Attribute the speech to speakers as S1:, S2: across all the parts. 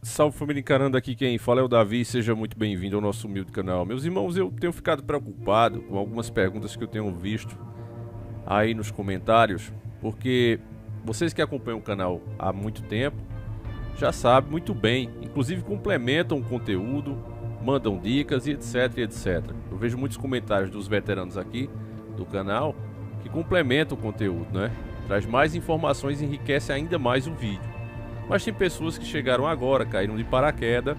S1: Salve família encarando, aqui quem fala é o Davi, seja muito bem-vindo ao nosso humilde canal. Meus irmãos, eu tenho ficado preocupado com algumas perguntas que eu tenho visto aí nos comentários, porque vocês que acompanham o canal há muito tempo já sabem muito bem, inclusive complementam o conteúdo, mandam dicas e etc, etc. Eu vejo muitos comentários dos veteranos aqui do canal que complementam o conteúdo, né? Traz mais informações e enriquece ainda mais o vídeo. Mas tem pessoas que chegaram agora, caíram de paraquedas,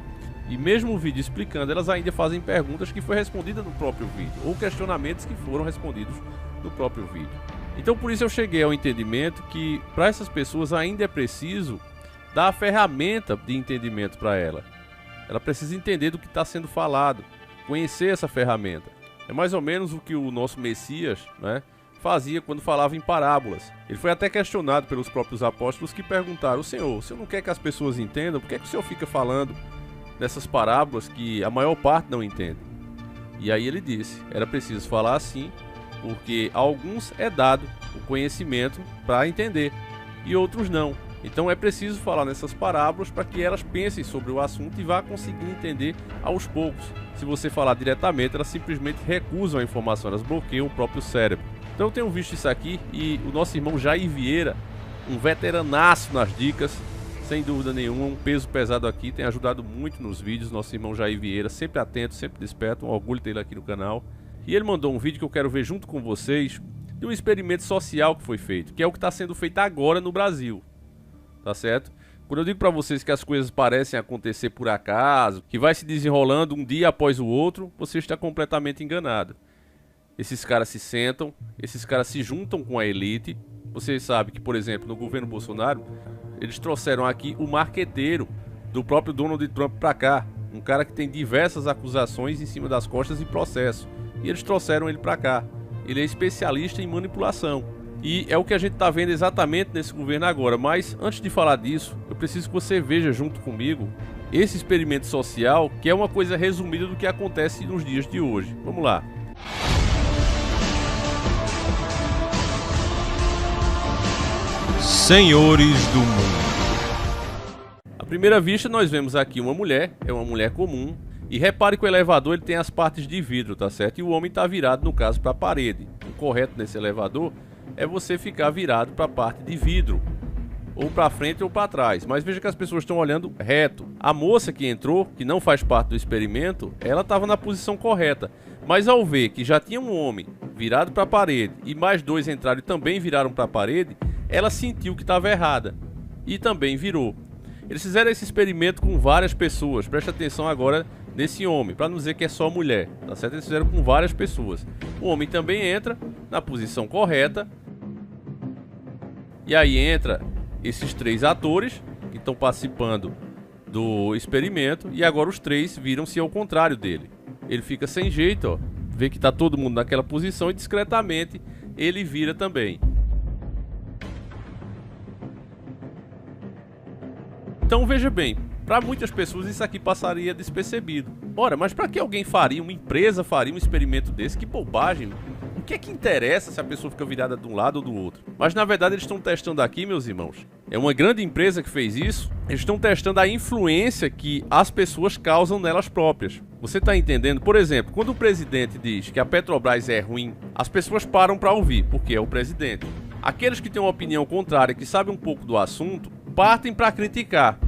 S1: e mesmo o vídeo explicando, elas ainda fazem perguntas que foi respondida no próprio vídeo, ou questionamentos que foram respondidos no próprio vídeo. Então por isso eu cheguei ao entendimento que para essas pessoas ainda é preciso dar a ferramenta de entendimento para ela. Ela precisa entender do que está sendo falado, conhecer essa ferramenta. É mais ou menos o que o nosso Messias, né, fazia quando falava em parábolas. Ele foi até questionado pelos próprios apóstolos que perguntaram: o senhor não quer que as pessoas entendam? Por que o senhor fica falando dessas parábolas que a maior parte não entende? E aí ele disse, era preciso falar assim, porque a alguns é dado o conhecimento para entender e outros não. Então é preciso falar nessas parábolas para que elas pensem sobre o assunto e vá conseguir entender aos poucos. Se você falar diretamente, elas simplesmente recusam a informação, elas bloqueiam o próprio cérebro. Então eu tenho visto isso aqui e o nosso irmão Jair Vieira, um veteranaço nas dicas, sem dúvida nenhuma, um peso pesado aqui, tem ajudado muito nos vídeos. Nosso irmão Jair Vieira, sempre atento, sempre desperto, um orgulho ter ele aqui no canal. E ele mandou um vídeo que eu quero ver junto com vocês, de um experimento social que foi feito, que é o que está sendo feito agora no Brasil, tá certo? Quando eu digo para vocês que as coisas parecem acontecer por acaso, que vai se desenrolando um dia após o outro, você está completamente enganado. Esses caras se sentam, esses caras se juntam com a elite. Vocês sabem que, por exemplo, no governo Bolsonaro, eles trouxeram aqui o marqueteiro do próprio Donald Trump para cá. Um cara que tem diversas acusações em cima das costas e processo. E eles trouxeram ele para cá. Ele é especialista em manipulação. E é o que a gente está vendo exatamente nesse governo agora. Mas antes de falar disso, eu preciso que você veja junto comigo esse experimento social, que é uma coisa resumida do que acontece nos dias de hoje. Vamos lá. Senhores do mundo. À primeira vista nós vemos aqui uma mulher, é uma mulher comum, e repare que o elevador ele tem as partes de vidro, tá certo? E o homem está virado, no caso, para a parede. O correto nesse elevador é você ficar virado para a parte de vidro, ou para frente ou para trás. Mas veja que as pessoas estão olhando reto. A moça que entrou, que não faz parte do experimento, ela estava na posição correta. Mas ao ver que já tinha um homem virado para a parede e mais dois entraram e também viraram para a parede, ela sentiu que estava errada e também virou. Eles fizeram esse experimento com várias pessoas. Preste atenção agora nesse homem, para não dizer que é só mulher, tá certo? Eles fizeram com várias pessoas. O homem também entra na posição correta. E aí entra esses três atores que estão participando do experimento. E agora os três viram-se ao contrário dele. Ele fica sem jeito, ó. Vê que está todo mundo naquela posição e discretamente ele vira também. Então veja bem, para muitas pessoas isso aqui passaria despercebido. Ora, mas para que alguém faria, uma empresa faria um experimento desse? Que bobagem! O que é que interessa se a pessoa fica virada de um lado ou do outro? Mas na verdade eles estão testando aqui, meus irmãos. É uma grande empresa que fez isso. Eles estão testando a influência que as pessoas causam nelas próprias. Você está entendendo? Por exemplo, quando o presidente diz que a Petrobras é ruim, as pessoas param para ouvir, porque é o presidente. Aqueles que têm uma opinião contrária, que sabem um pouco do assunto, partem para criticar.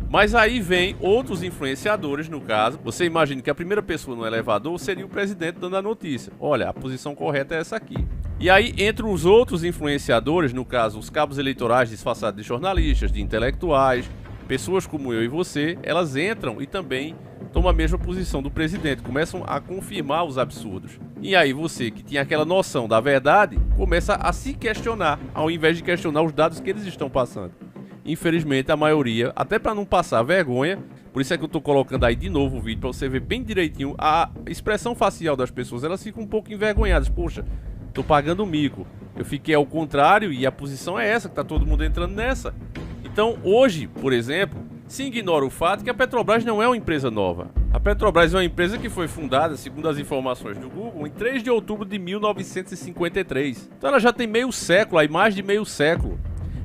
S1: Mas aí vem outros influenciadores, no caso. Você imagina que a primeira pessoa no elevador seria o presidente dando a notícia. Olha, a posição correta é essa aqui. E aí, entre os outros influenciadores, no caso, os cabos eleitorais disfarçados de jornalistas, de intelectuais, pessoas como eu e você, elas entram e também tomam a mesma posição do presidente, começam a confirmar os absurdos. E aí você, que tinha aquela noção da verdade, começa a se questionar, ao invés de questionar os dados que eles estão passando. Infelizmente a maioria, até para não passar vergonha, por isso é que eu tô colocando aí de novo o vídeo para você ver bem direitinho a expressão facial das pessoas. Elas ficam um pouco envergonhadas. Poxa, tô pagando mico, eu fiquei ao contrário e a posição é essa, que tá todo mundo entrando nessa. Então hoje, por exemplo, se ignora o fato que a Petrobras não é uma empresa nova. A Petrobras é uma empresa que foi fundada, segundo as informações do Google, em 3 de outubro de 1953. Então ela já tem meio século, aí mais de meio século.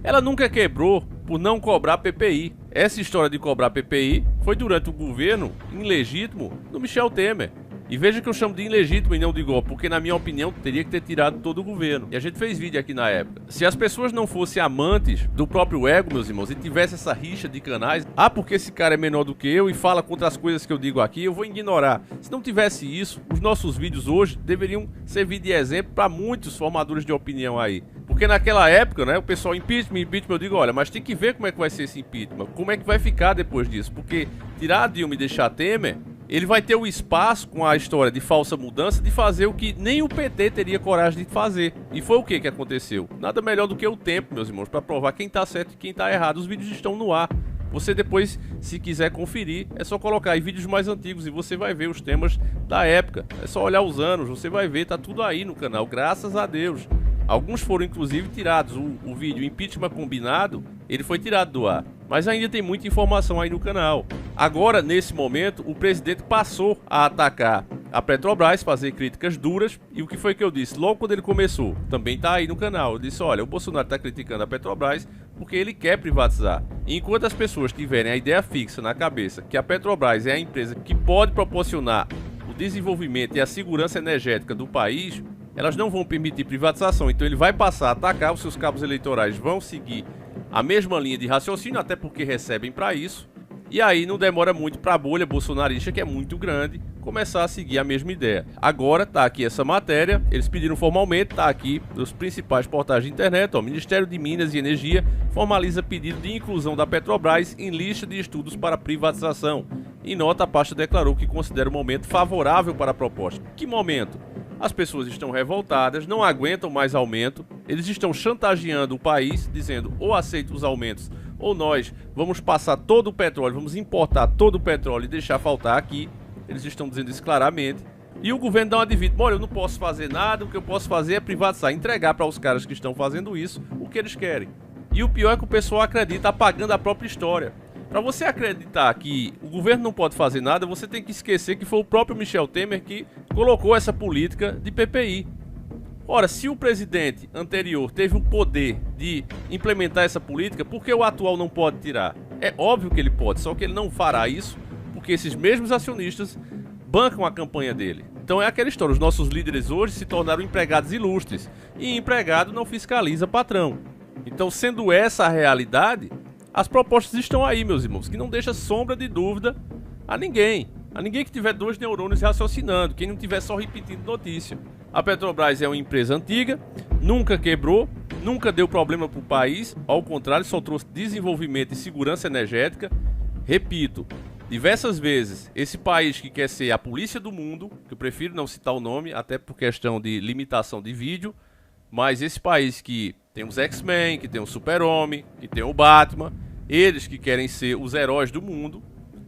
S1: Ela nunca quebrou por não cobrar PPI. essa história de cobrar PPI foi durante o governo ilegítimo do Michel Temer. E veja que eu chamo de ilegítimo e não de golpe, porque na minha opinião teria que ter tirado todo o governo. E a gente fez vídeo aqui na época. Se as pessoas não fossem amantes do próprio ego, meus irmãos, e tivesse essa rixa de canais, porque esse cara é menor do que eu e fala contra as coisas que eu digo aqui, eu vou ignorar. Se não tivesse isso, os nossos vídeos hoje deveriam servir de exemplo para muitos formadores de opinião aí. Porque naquela época, né, o pessoal impeachment, eu digo, olha, mas tem que ver como é que vai ser esse impeachment, como é que vai ficar depois disso, porque tirar a Dilma e deixar Temer, ele vai ter o espaço com a história de falsa mudança de fazer o que nem o PT teria coragem de fazer. E foi o que aconteceu? Nada melhor do que o tempo, meus irmãos, para provar quem tá certo e quem tá errado. Os vídeos estão no ar. Você depois, se quiser conferir, é só colocar aí vídeos mais antigos e você vai ver os temas da época. É só olhar os anos, você vai ver, tá tudo aí no canal, graças a Deus. Alguns foram inclusive tirados. O vídeo Impeachment Combinado, ele foi tirado do ar. Mas ainda tem muita informação aí no canal. Agora, nesse momento, o presidente passou a atacar a Petrobras, fazer críticas duras. E o que foi que eu disse? Logo quando ele começou, também tá aí no canal. Eu disse, olha, o Bolsonaro tá criticando a Petrobras porque ele quer privatizar. E enquanto as pessoas tiverem a ideia fixa na cabeça que a Petrobras é a empresa que pode proporcionar o desenvolvimento e a segurança energética do país, elas não vão permitir privatização. Então ele vai passar a atacar, os seus cabos eleitorais vão seguir a mesma linha de raciocínio, até porque recebem para isso. E aí não demora muito para a bolha bolsonarista, que é muito grande, começar a seguir a mesma ideia. Agora tá aqui essa matéria, eles pediram formalmente, tá aqui nos principais portais de internet, ó, Ministério de Minas e Energia formaliza pedido de inclusão da Petrobras em lista de estudos para privatização. Em nota, a pasta declarou que considera o momento favorável para a proposta. Que momento? As pessoas estão revoltadas, não aguentam mais aumento, eles estão chantageando o país, dizendo ou aceita os aumentos ou nós vamos passar todo o petróleo, vamos importar todo o petróleo e deixar faltar aqui. Eles estão dizendo isso claramente. E o governo dá uma de vítima, olha, eu não posso fazer nada, o que eu posso fazer é privatizar, entregar para os caras que estão fazendo isso o que eles querem. E o pior é que o pessoal acredita apagando a própria história. Para você acreditar que o governo não pode fazer nada, você tem que esquecer que foi o próprio Michel Temer que colocou essa política de PPI. Ora, se o presidente anterior teve o poder de implementar essa política, por que o atual não pode tirar? É óbvio que ele pode, só que ele não fará isso porque esses mesmos acionistas bancam a campanha dele. Então é aquela história, os nossos líderes hoje se tornaram empregados ilustres e empregado não fiscaliza patrão. Então, sendo essa a realidade, as propostas estão aí, meus irmãos, que não deixa sombra de dúvida a ninguém. A ninguém que tiver dois neurônios raciocinando, quem não tiver só repetindo notícia. A Petrobras é uma empresa antiga, nunca quebrou, nunca deu problema para o país, ao contrário, só trouxe desenvolvimento e segurança energética. Repito, diversas vezes, esse país que quer ser a polícia do mundo, que eu prefiro não citar o nome, até por questão de limitação de vídeo, mas esse país que tem os X-Men, que tem o Super-Homem, que tem o Batman, eles que querem ser os heróis do mundo,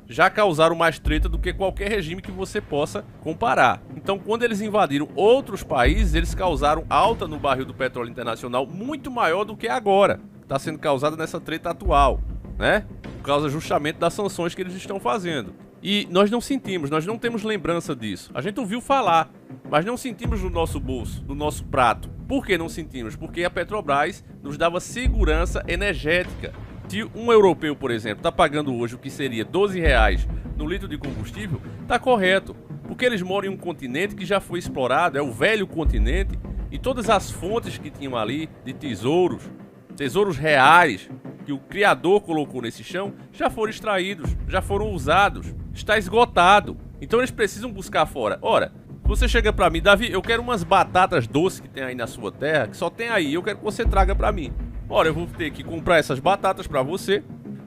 S1: já causaram mais treta do que qualquer regime que você possa comparar. Então, quando eles invadiram outros países, eles causaram alta no barril do petróleo internacional muito maior do que agora, está sendo causada nessa treta atual, né? Por causa justamente das sanções que eles estão fazendo. E nós não sentimos, nós não temos lembrança disso. A gente ouviu falar, mas não sentimos no nosso bolso, no nosso prato. Por que não sentimos? Porque a Petrobras nos dava segurança energética. Se um europeu, por exemplo, está pagando hoje o que seria R$12 no litro de combustível, está correto. Porque eles moram em um continente que já foi explorado, é o velho continente, e todas as fontes que tinham ali de tesouros reais, que o Criador colocou nesse chão, já foram extraídos, já foram usados, está esgotado. Então eles precisam buscar fora. Ora, você chega para mim, Davi, eu quero umas batatas doces que tem aí na sua terra, que só tem aí, eu quero que você traga para mim. Ora, eu vou ter que comprar essas batatas para você,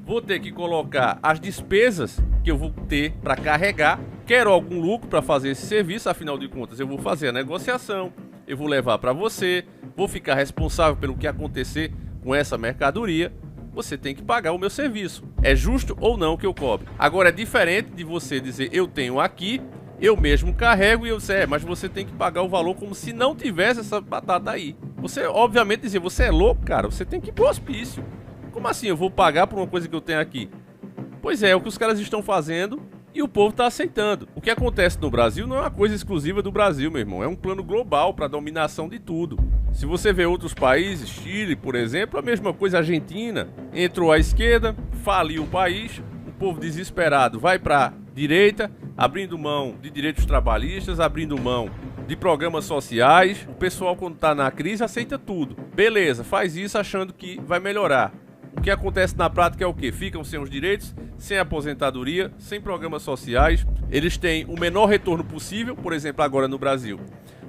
S1: vou ter que colocar as despesas que eu vou ter para carregar, quero algum lucro para fazer esse serviço, afinal de contas eu vou fazer a negociação, eu vou levar para você, vou ficar responsável pelo que acontecer com essa mercadoria, você tem que pagar o meu serviço. É justo ou não que eu cobre? Agora é diferente de você dizer, eu tenho aqui, eu mesmo carrego e eu sei, mas você tem que pagar o valor como se não tivesse essa batata aí. Você, obviamente, dizer, você é louco, cara, você tem que ir pro hospício. Como assim eu vou pagar por uma coisa que eu tenho aqui? Pois é o que os caras estão fazendo e o povo tá aceitando. O que acontece no Brasil não é uma coisa exclusiva do Brasil, meu irmão. É um plano global para dominação de tudo. Se você vê outros países, Chile, por exemplo, a mesma coisa, Argentina, entrou à esquerda, faliu o país, o povo desesperado vai para a direita, abrindo mão de direitos trabalhistas, abrindo mão de programas sociais. O pessoal, quando está na crise, aceita tudo. Beleza, faz isso achando que vai melhorar. O que acontece na prática é o quê? Ficam sem os direitos, sem aposentadoria, sem programas sociais. Eles têm o menor retorno possível, por exemplo, agora no Brasil.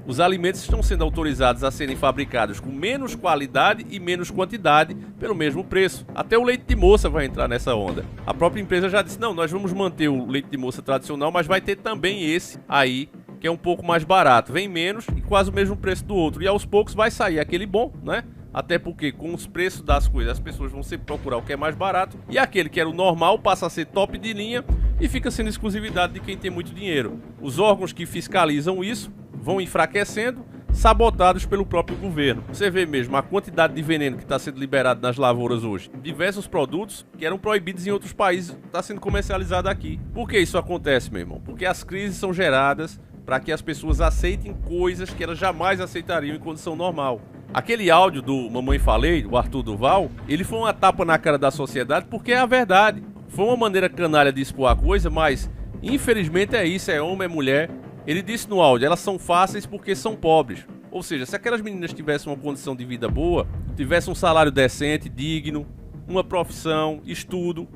S1: Os alimentos estão sendo autorizados a serem fabricados com menos qualidade e menos quantidade pelo mesmo preço. Até o leite de moça vai entrar nessa onda. A própria empresa já disse, não, nós vamos manter o leite de moça tradicional, mas vai ter também esse aí, que é um pouco mais barato. Vem menos e quase o mesmo preço do outro. E aos poucos vai sair aquele bom, né? Até porque com os preços das coisas as pessoas vão sempre procurar o que é mais barato. E aquele que era o normal passa a ser top de linha e fica sendo exclusividade de quem tem muito dinheiro. Os órgãos que fiscalizam isso vão enfraquecendo, sabotados pelo próprio governo. Você vê mesmo a quantidade de veneno que está sendo liberado nas lavouras hoje. Diversos produtos que eram proibidos em outros países estão sendo comercializados aqui. Por que isso acontece, meu irmão? Porque as crises são geradas para que as pessoas aceitem coisas que elas jamais aceitariam em condição normal. Aquele áudio do Mamãe Falei, do Arthur Duval, ele foi uma tapa na cara da sociedade porque é a verdade. Foi uma maneira canalha de expor a coisa, mas infelizmente é isso, é homem, é mulher. Ele disse no áudio, elas são fáceis porque são pobres. Ou seja, se aquelas meninas tivessem uma condição de vida boa, tivessem um salário decente, digno, uma profissão, estudo,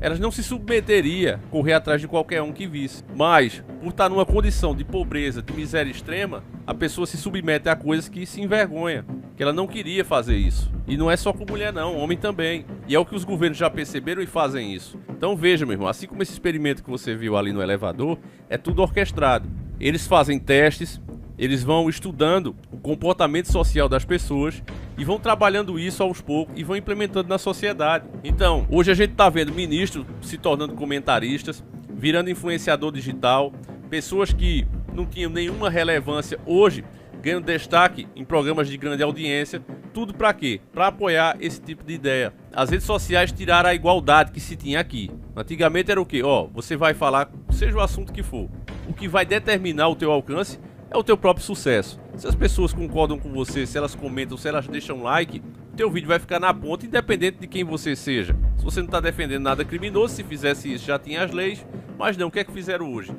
S1: elas não se submeteriam a correr atrás de qualquer um que visse. Mas, por estar numa condição de pobreza, de miséria extrema, a pessoa se submete a coisas que se envergonha, que ela não queria fazer isso. E não é só com mulher não, homem também. E é o que os governos já perceberam e fazem isso. Então veja, meu irmão, assim como esse experimento que você viu ali no elevador, é tudo orquestrado. Eles fazem testes, eles vão estudando o comportamento social das pessoas e vão trabalhando isso aos poucos e vão implementando na sociedade. Então, hoje a gente está vendo ministros se tornando comentaristas, virando influenciador digital, pessoas que não tinham nenhuma relevância hoje ganhando destaque em programas de grande audiência. Tudo para quê? Para apoiar esse tipo de ideia. As redes sociais tiraram a igualdade que se tinha aqui. Antigamente era o quê? Você vai falar, seja o assunto que for. O que vai determinar o teu alcance é o teu próprio sucesso. Se as pessoas concordam com você, se elas comentam, se elas deixam like, o teu vídeo vai ficar na ponta, independente de quem você seja. Se você não está defendendo nada criminoso, se fizesse isso já tinha as leis, mas não, o que é que fizeram hoje?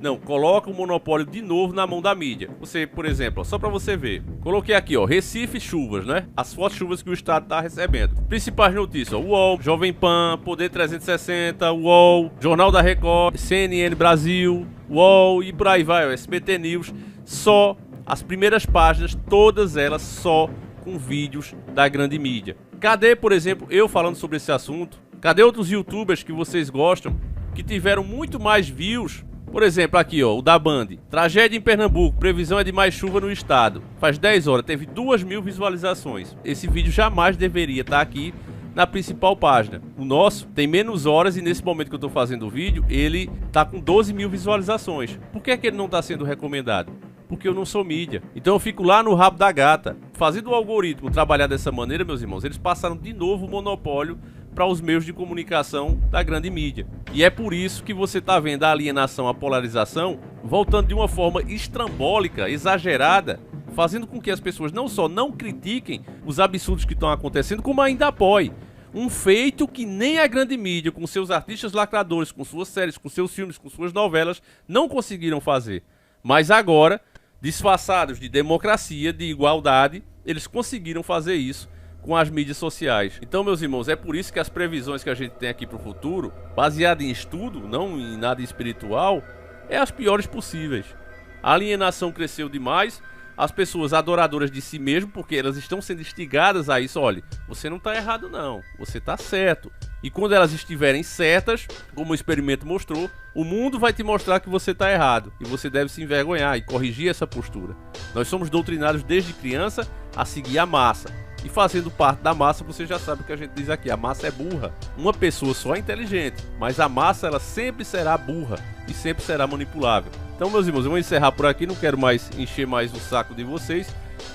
S1: Não, coloca o monopólio de novo na mão da mídia. Você, por exemplo, só pra você ver, coloquei aqui, Recife, chuvas, né? As fortes chuvas que o estado tá recebendo. Principais notícias, UOL, Jovem Pan, Poder 360, UOL, Jornal da Record, CNN Brasil, UOL e por aí vai, SBT News. Só as primeiras páginas, todas elas só com vídeos da grande mídia. Cadê, por exemplo, eu falando sobre esse assunto? Cadê outros youtubers que vocês gostam, que tiveram muito mais views? Por exemplo, aqui o da Band, tragédia em Pernambuco, previsão é de mais chuva no estado. Faz 10 horas, teve 2.000 visualizações. Esse vídeo jamais deveria estar aqui na principal página. O nosso tem menos horas e nesse momento que eu estou fazendo o vídeo, ele está com 12.000 visualizações. Por que é que ele não está sendo recomendado? Porque eu não sou mídia. Então eu fico lá no rabo da gata. Fazendo o algoritmo trabalhar dessa maneira, meus irmãos, eles passaram de novo o monopólio para os meios de comunicação da grande mídia. E é por isso que você está vendo a alienação, a polarização, voltando de uma forma estrambólica, exagerada, fazendo com que as pessoas não só não critiquem os absurdos que estão acontecendo, como ainda apoiem. Um feito que nem a grande mídia, com seus artistas lacradores, com suas séries, com seus filmes, com suas novelas, não conseguiram fazer. Mas agora, disfarçados de democracia, de igualdade, eles conseguiram fazer isso com as mídias sociais. Então, meus irmãos, é por isso que as previsões que a gente tem aqui para o futuro, baseada em estudo, não em nada espiritual, é as piores possíveis. A alienação cresceu demais, as pessoas adoradoras de si mesmo, porque elas estão sendo instigadas a isso. Olha, você não está errado não, você está certo. E quando elas estiverem certas, como o experimento mostrou, o mundo vai te mostrar que você está errado e você deve se envergonhar e corrigir essa postura. Nós somos doutrinados desde criança a seguir a massa. E fazendo parte da massa, você já sabe o que a gente diz aqui, a massa é burra. Uma pessoa só é inteligente, mas a massa ela sempre será burra e sempre será manipulável. Então, meus irmãos, eu vou encerrar por aqui, não quero mais encher mais o saco de vocês.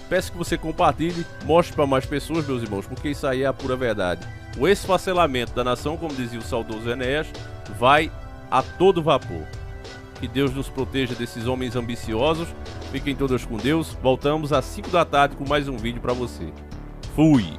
S1: Peço que você compartilhe, mostre para mais pessoas, meus irmãos, porque isso aí é a pura verdade. O esfacelamento da nação, como dizia o saudoso Enéas, vai a todo vapor. Que Deus nos proteja desses homens ambiciosos Fiquem todos com Deus. Voltamos às 5 da tarde com mais um vídeo pra você. Fui!